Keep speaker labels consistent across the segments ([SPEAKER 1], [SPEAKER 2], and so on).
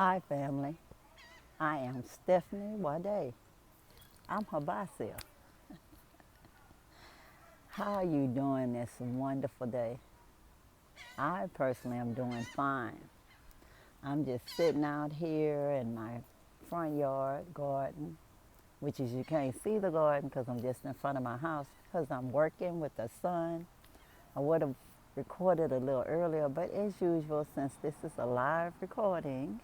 [SPEAKER 1] Hi family, I am Stephanie Widess. I'm her byself. How are you doing this wonderful day? I personally am doing fine. I'm just sitting out here in my front yard garden, which is you can't see the garden because I'm just in front of my house because I'm working with the sun. I would have recorded a little earlier, but as usual, since this is a live recording,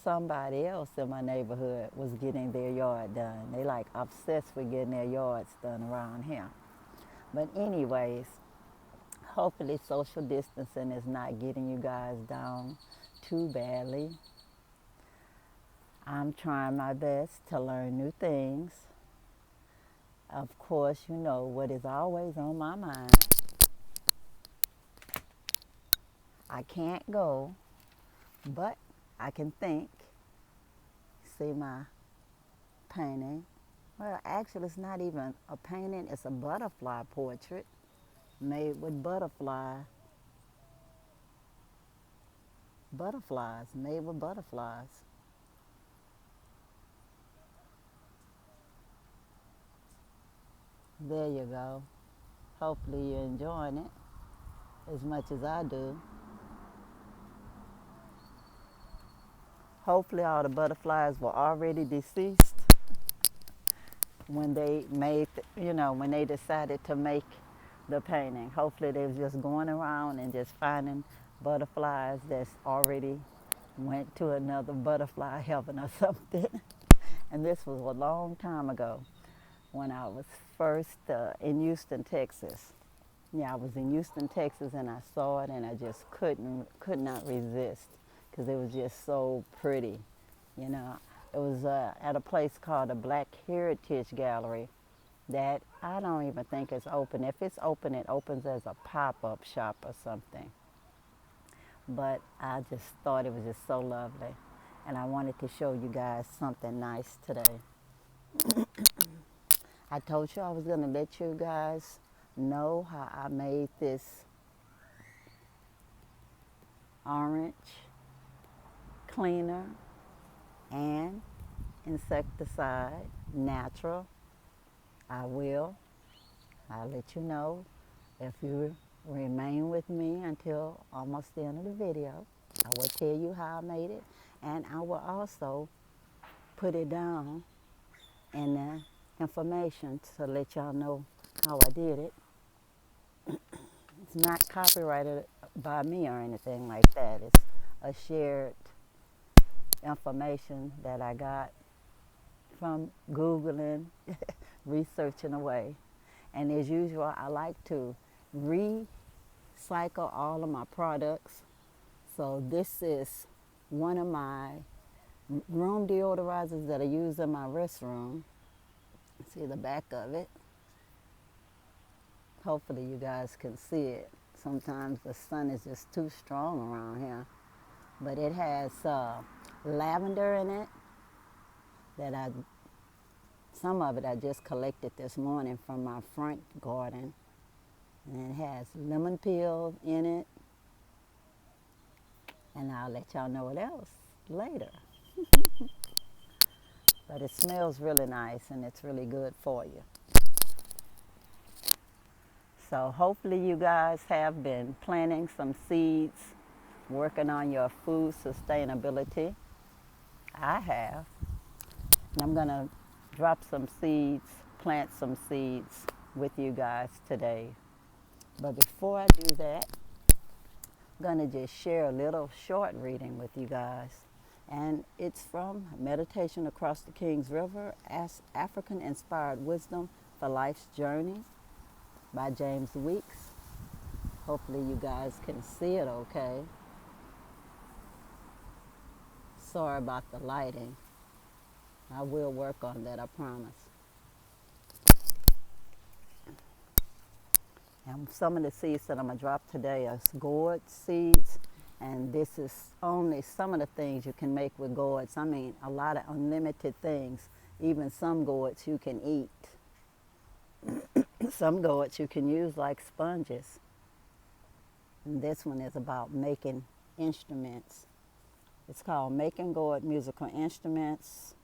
[SPEAKER 1] somebody else in my neighborhood was getting their yard done. They like obsessed with getting their yards done around here. But anyways, hopefully social distancing is not getting you guys down too badly. I'm trying my best to learn new things. Of course, you know what is always on my mind. I can't go, but I can think. See my painting. Well, actually, it's not even a painting. It's a butterfly portrait made with butterflies, made with butterflies. There you go. Hopefully you're enjoying it as much as I do. Hopefully all the butterflies were already deceased when they made, when they decided to make the painting. Hopefully they was just going around and just finding butterflies that's already went to another butterfly heaven or something. And this was a long time ago when I was first in Houston, Texas. Yeah, I was in Houston, Texas, and I saw it, and I just could not resist because it was just so pretty. You know, it was at a place called the Black Heritage Gallery that I don't even think is open. If it's open, it opens as a pop-up shop or something. But I just thought it was just so lovely, and I wanted to show you guys something nice today. I told you I was going to let you guys know how I made this orange cleaner and insecticide, natural. I'll let you know if you remain with me until almost the end of the video. I will tell you how I made it, and I will also put it down in the information to let y'all know how I did it. It's not copyrighted by me or anything like that. It's a shared information that I got from Googling, researching away. And as usual, I like to recycle all of my products. So this is one of my room deodorizers that I use in my restroom. See the back of it. Hopefully you guys can see it. Sometimes the sun is just too strong around here. But it has lavender in it some of it I just collected this morning from my front garden. And it has lemon peel in it. And I'll let y'all know what else later. But it smells really nice and it's really good for you. So hopefully you guys have been planting some seeds, working on your food sustainability. I have. And I'm going to drop some seeds, plant some seeds with you guys today. But before I do that, I'm going to just share a little short reading with you guys. And it's from Meditation Across the King's River, African-Inspired Wisdom for Life's Journey by James Weeks. Hopefully you guys can see it okay. Sorry about the lighting. I will work on that, I promise. And some of the seeds that I'm going to drop today are gourd seeds. And this is only some of the things you can make with gourds. I mean, a lot of unlimited things. Even some gourds you can eat. Some gourds you can use like sponges. And this one is about making instruments. It's called Making Gourd Musical Instruments,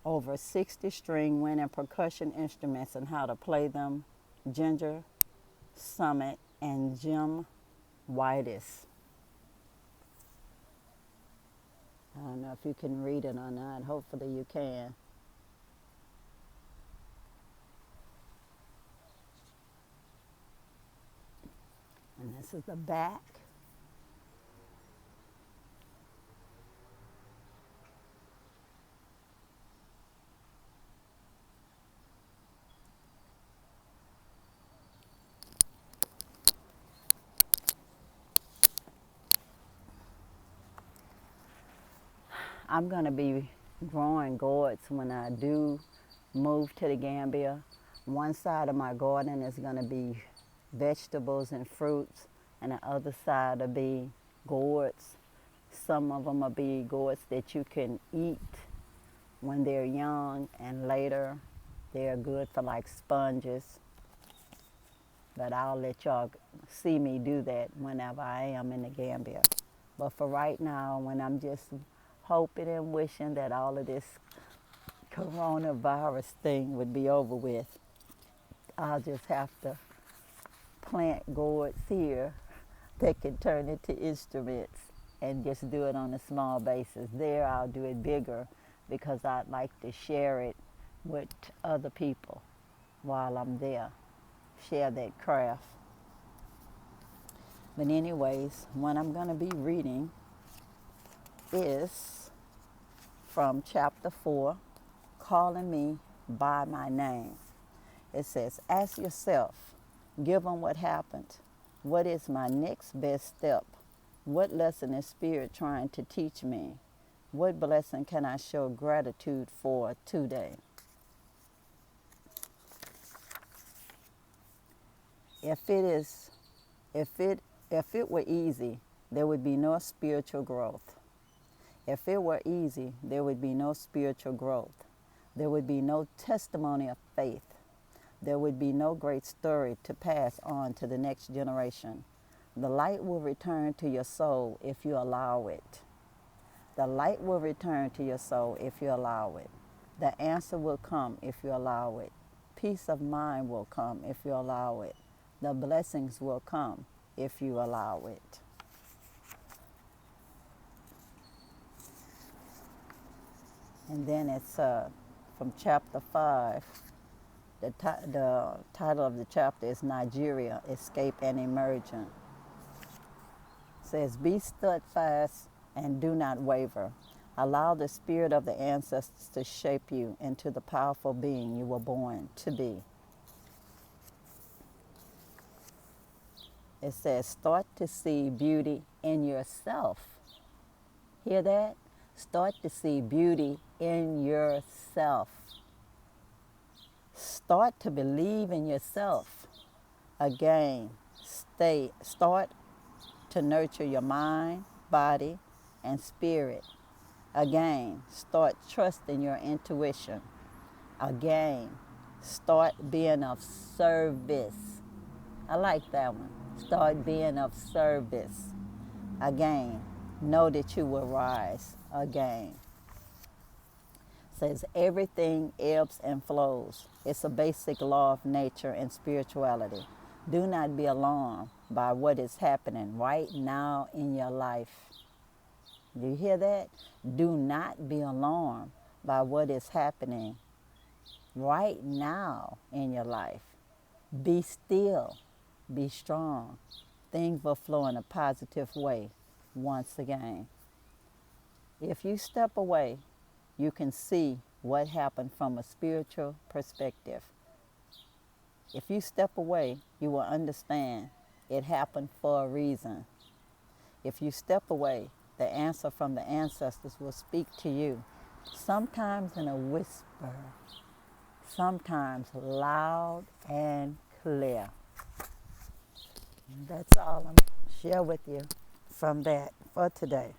[SPEAKER 1] over 60 string, wind, and percussion instruments and how to play them. Ginger, Summit, and Jim Widess. I don't know if you can read it or not. Hopefully you can. And this is the back. I'm going to be growing gourds when I do move to the Gambia. One side of my garden is going to be vegetables and fruits, and the other side will be gourds. Some of them will be gourds that you can eat when they're young, and later they're good for like sponges. But I'll let y'all see me do that whenever I am in the Gambia. But for right now, when I'm just hoping and wishing that all of this coronavirus thing would be over with, I'll just have to plant gourds here that can turn into instruments and just do it on a small basis. There I'll do it bigger because I'd like to share it with other people while I'm there, share that craft. But anyways, what I'm going to be reading is from chapter 4, Calling Me by My Name. It says, ask yourself, given what happened, what is my next best step? What lesson is Spirit trying to teach me? What blessing can I show gratitude for today? If it were easy, there would be no spiritual growth. If it were easy, there would be no spiritual growth. There would be no testimony of faith. There would be no great story to pass on to the next generation. The light will return to your soul if you allow it. The light will return to your soul if you allow it. The answer will come if you allow it. Peace of mind will come if you allow it. The blessings will come if you allow it. And then it's from chapter 5. The title of the chapter is Nigeria, Escape and Emergence. It says, be steadfast and do not waver. Allow the spirit of the ancestors to shape you into the powerful being you were born to be. It says, start to see beauty in yourself. Hear that? Start to see beauty in yourself. Start to believe in yourself. Again, start to nurture your mind, body, and spirit. Again, start trusting your intuition. Again, start being of service. I like that one. Start being of service. Again, know that you will rise again. Says everything ebbs and flows. It's a basic law of nature and spirituality. Do not be alarmed by what is happening right now in your life. Do you hear that? Do not be alarmed by what is happening right now in your life. Be still. Be strong. Things will flow in a positive way once again. If you step away, you can see what happened from a spiritual perspective. If you step away, you will understand it happened for a reason. If you step away, the answer from the ancestors will speak to you, sometimes in a whisper, sometimes loud and clear. That's all I'm share with you from that for today.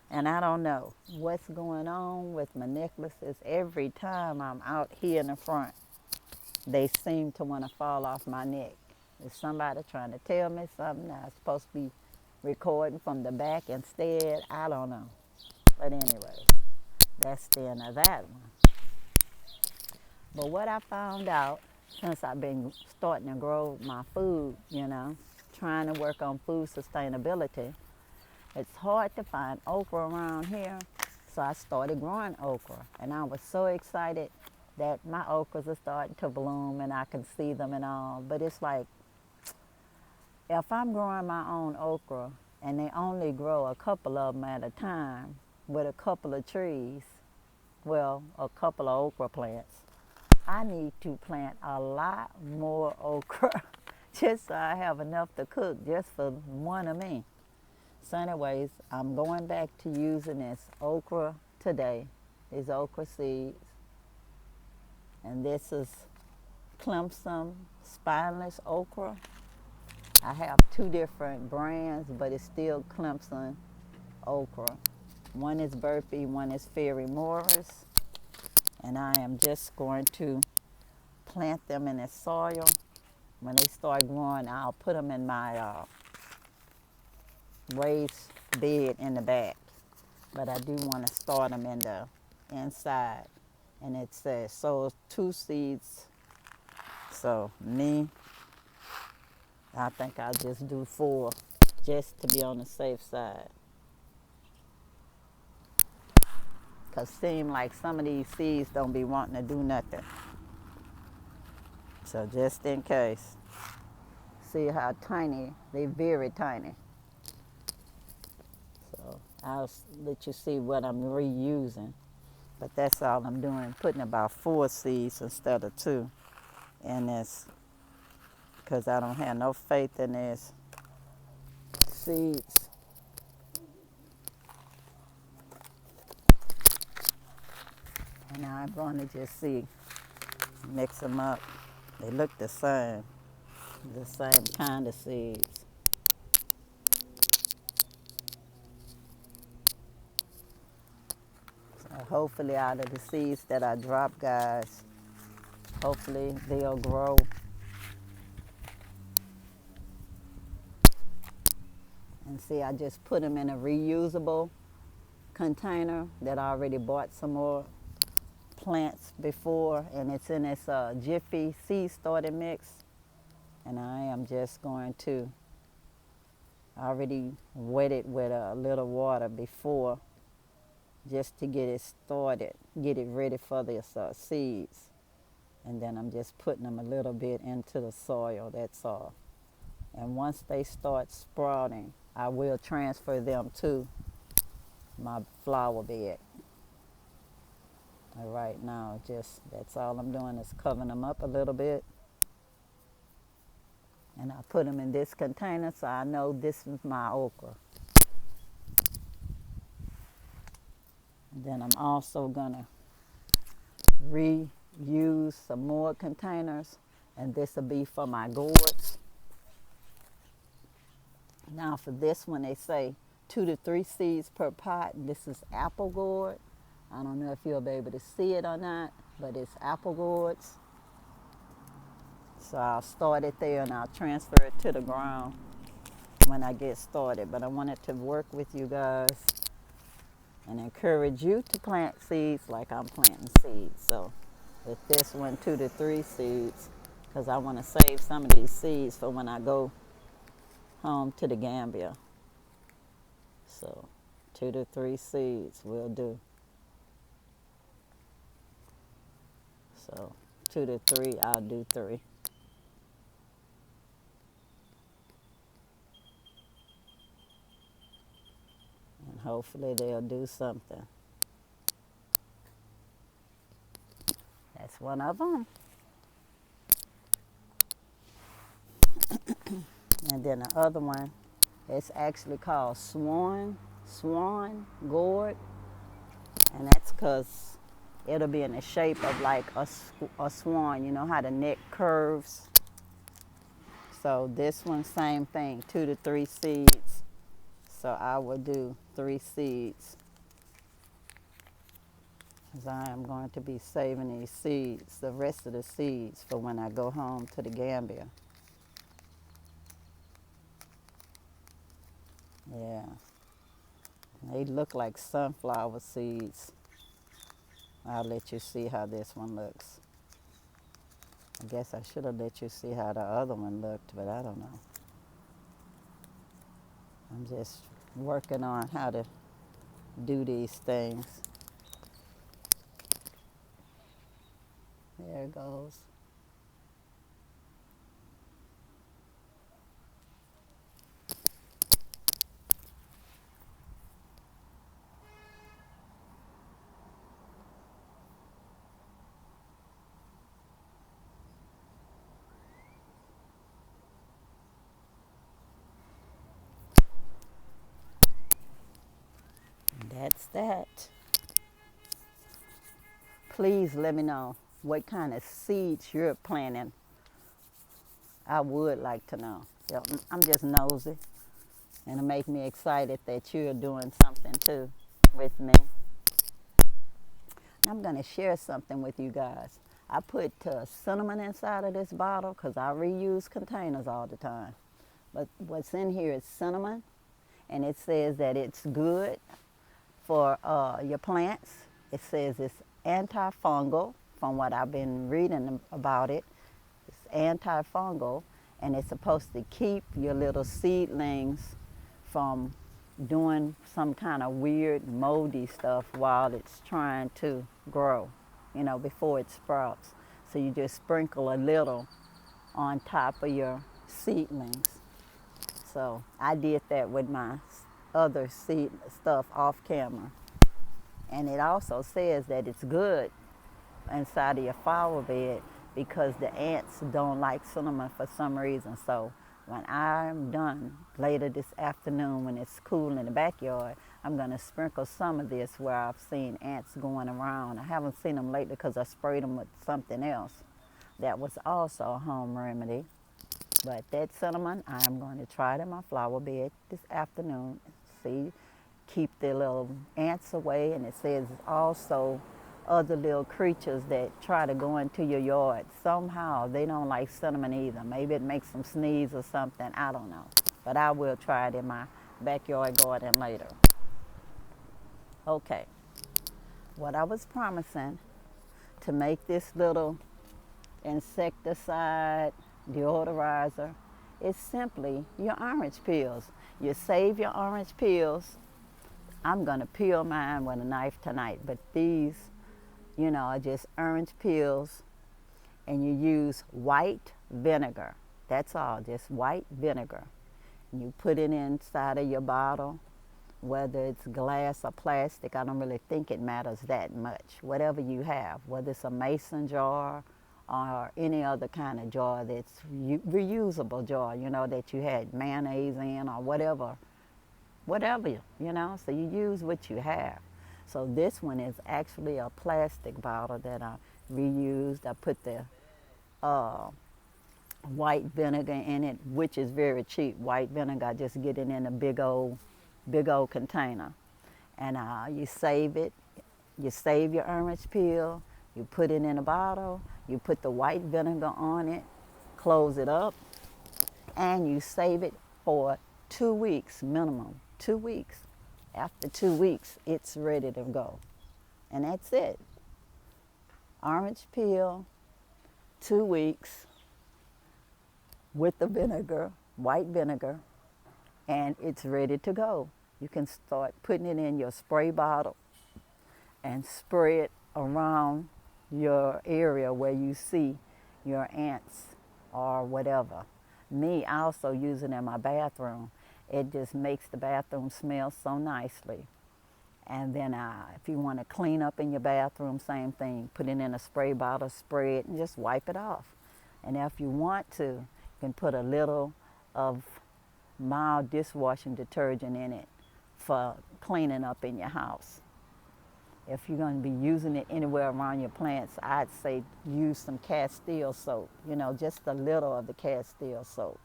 [SPEAKER 1] And I don't know what's going on with my necklaces. Every time I'm out here in the front, they seem to want to fall off my neck. Is somebody trying to tell me something? I'm supposed to be recording from the back instead. I don't know. But anyways, that's the end of that one. But what I found out since I've been starting to grow my food, trying to work on food sustainability, it's hard to find okra around here. So I started growing okra. And I was so excited that my okras are starting to bloom and I can see them and all. But it's like, if I'm growing my own okra and they only grow a couple of them at a time with a couple of trees, well, a couple of okra plants, I need to plant a lot more okra just so I have enough to cook just for one of me. So anyways, I'm going back to using this okra today, these okra seeds. And this is Clemson spineless okra. I have two different brands, but it's still Clemson okra. One is Burpee, one is Fairy Morris. And I am just going to plant them in the soil. When they start growing, I'll put them in my raised bed in the back. But I do want to start them in the inside. And it says, sow 2 seeds. So I think I'll just do 4 just to be on the safe side. Because it seems like some of these seeds don't be wanting to do nothing. So just in case. See how tiny, they're very tiny. So I'll let you see what I'm reusing. But that's all I'm doing, putting about 4 seeds instead of 2 in this. Because I don't have no faith in this seeds. And now I'm going to just mix them up. They look the same kind of seeds. So hopefully out of the seeds that I drop, guys, hopefully they'll grow. And see, I just put them in a reusable container that I already bought some more plants before, and it's in this Jiffy seed starter mix. And I am just going to already wet it with a little water before, just to get it started, get it ready for the seeds. And then I'm just putting them a little bit into the soil, that's all. And once they start sprouting, I will transfer them to my flower bed. And right now, that's all I'm doing is covering them up a little bit. And I put them in this container so I know this is my okra. And then I'm also gonna reuse some more containers, and this will be for my gourds. Now for this one, they say 2 to 3 seeds per pot. This is apple gourd. I don't know if you'll be able to see it or not, but it's apple gourds. So I'll start it there and I'll transfer it to the ground when I get started. But I wanted to work with you guys and encourage you to plant seeds like I'm planting seeds. So with this one, 2 to 3 seeds, because I want to save some of these seeds for when I go home to the Gambia. So 2 to 3 seeds will do. So 2 to 3, I'll do 3. And hopefully they'll do something. That's one of them. And then the other one, it's actually called swan gourd. And that's because it'll be in the shape of like a swan. You know how the neck curves? So this one, same thing, 2 to 3 seeds. So I will do 3 seeds, because I am going to be saving these seeds, the rest of the seeds, for when I go home to the Gambia. Yeah, they look like sunflower seeds. I'll let you see how this one looks. I guess I should have let you see how the other one looked, but I don't know. I'm just working on how to do these things. There it goes. That's that. Please let me know what kind of seeds you're planting. I would like to know. So I'm just nosy, and it makes me excited that you're doing something too with me. I'm going to share something with you guys. I put cinnamon inside of this bottle because I reuse containers all the time. But what's in here is cinnamon, and it says that it's good for your plants. It says it's antifungal from what I've been reading about it. It's antifungal, and it's supposed to keep your little seedlings from doing some kind of weird moldy stuff while it's trying to grow, before it sprouts. So you just sprinkle a little on top of your seedlings. So I did that with my other seed stuff off camera. And it also says that it's good inside of your flower bed because the ants don't like cinnamon for some reason. So when I'm done later this afternoon when it's cool in the backyard, I'm going to sprinkle some of this where I've seen ants going around. I haven't seen them lately because I sprayed them with something else. That was also a home remedy. But that cinnamon, I'm going to try it in my flower bed this afternoon. See, keep the little ants away. And it says also other little creatures that try to go into your yard. Somehow they don't like cinnamon either. Maybe it makes them sneeze or something. I don't know. But I will try it in my backyard garden later. Okay. What I was promising to make this little insecticide deodorizer is simply your orange peels. You save your orange peels. I'm going to peel mine with a knife tonight, but these, are just orange peels, and you use white vinegar. That's all, just white vinegar. You put it inside of your bottle, whether it's glass or plastic. I don't really think it matters that much. Whatever you have, whether it's a mason jar or any other kind of jar that's reusable jar, that you had mayonnaise in or whatever, so you use what you have. So this one is actually a plastic bottle that I reused. I put the white vinegar in it, which is very cheap. White vinegar, I just get it in a big old container. And you save it. You save your orange peel. You put it in a bottle. You put the white vinegar on it, close it up, and you save it for 2 weeks minimum. 2 weeks. After 2 weeks, it's ready to go. And that's it. Orange peel, 2 weeks with the vinegar, white vinegar, and it's ready to go. You can start putting it in your spray bottle and spray it around your area where you see your ants or whatever. Me, I also use it in my bathroom. It just makes the bathroom smell so nicely. And then if you want to clean up in your bathroom, same thing. Put it in a spray bottle, spray it, and just wipe it off. And if you want to, you can put a little of mild dishwashing detergent in it for cleaning up in your house. If you're going to be using it anywhere around your plants, I'd say use some Castile soap, just a little of the Castile soap.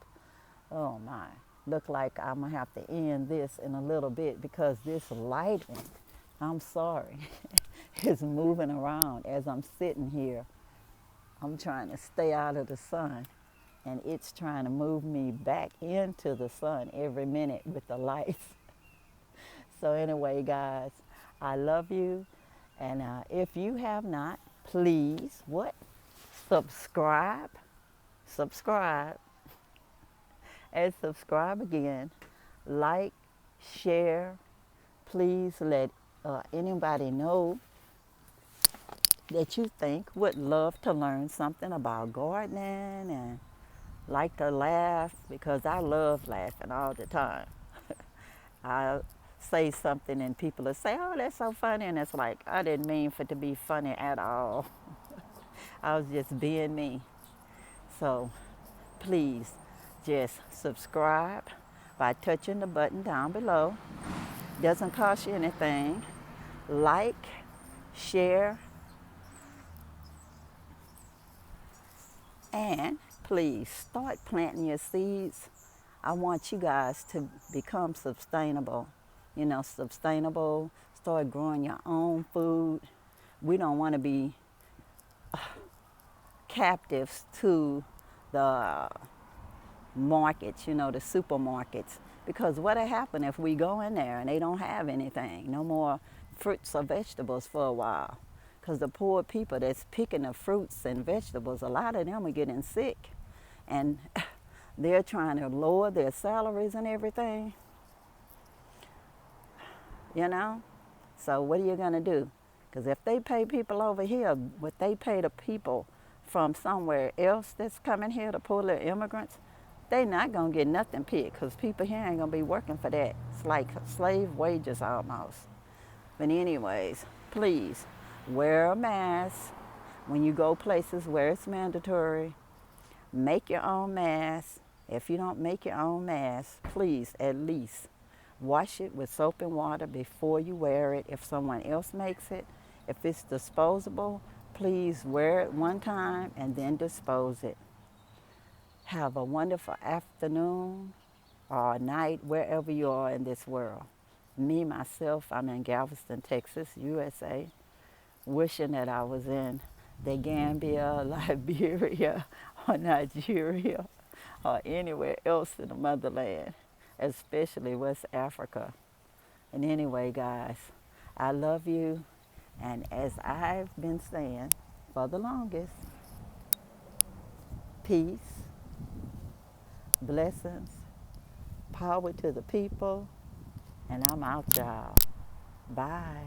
[SPEAKER 1] Oh my, look like I'm going to have to end this in a little bit because this lighting, I'm sorry, is moving around as I'm sitting here. I'm trying to stay out of the sun, and it's trying to move me back into the sun every minute with the lights. So anyway, guys, I love you. And if you have not, please, what? Subscribe, subscribe, and subscribe again. Like, share. Please let anybody know that you think would love to learn something about gardening and like to laugh, because I love laughing all the time. I say something and people will say, "Oh, that's so funny," and it's like I didn't mean for it to be funny at all. I was just being me. So please just subscribe by touching the button down below. Doesn't cost you anything. Like, share, and please start planting your seeds. I want you guys to become sustainable. Sustainable. Start growing your own food. We don't want to be captives to the markets, the supermarkets. Because what'll happen if we go in there and they don't have anything, no more fruits or vegetables for a while? Because the poor people that's picking the fruits and vegetables, a lot of them are getting sick. And they're trying to lower their salaries and everything, you know? So what are you going to do? Because if they pay people over here what they pay the people from somewhere else that's coming here, the poor little immigrants, they not going to get nothing picked, because people here ain't going to be working for that. It's like slave wages almost. But anyways, please wear a mask when you go places where it's mandatory. Make your own mask. If you don't make your own mask, please at least wash it with soap and water before you wear it. If someone else makes it, if it's disposable, please wear it one time and then dispose it. Have a wonderful afternoon or night wherever you are in this world. Me, myself, I'm in Galveston, Texas, USA, wishing that I was in the Gambia, Liberia, or Nigeria, or anywhere else in the motherland, especially West Africa. And anyway, guys, I love you. And as I've been saying for the longest, peace, blessings, power to the people, and I'm out, y'all. Bye.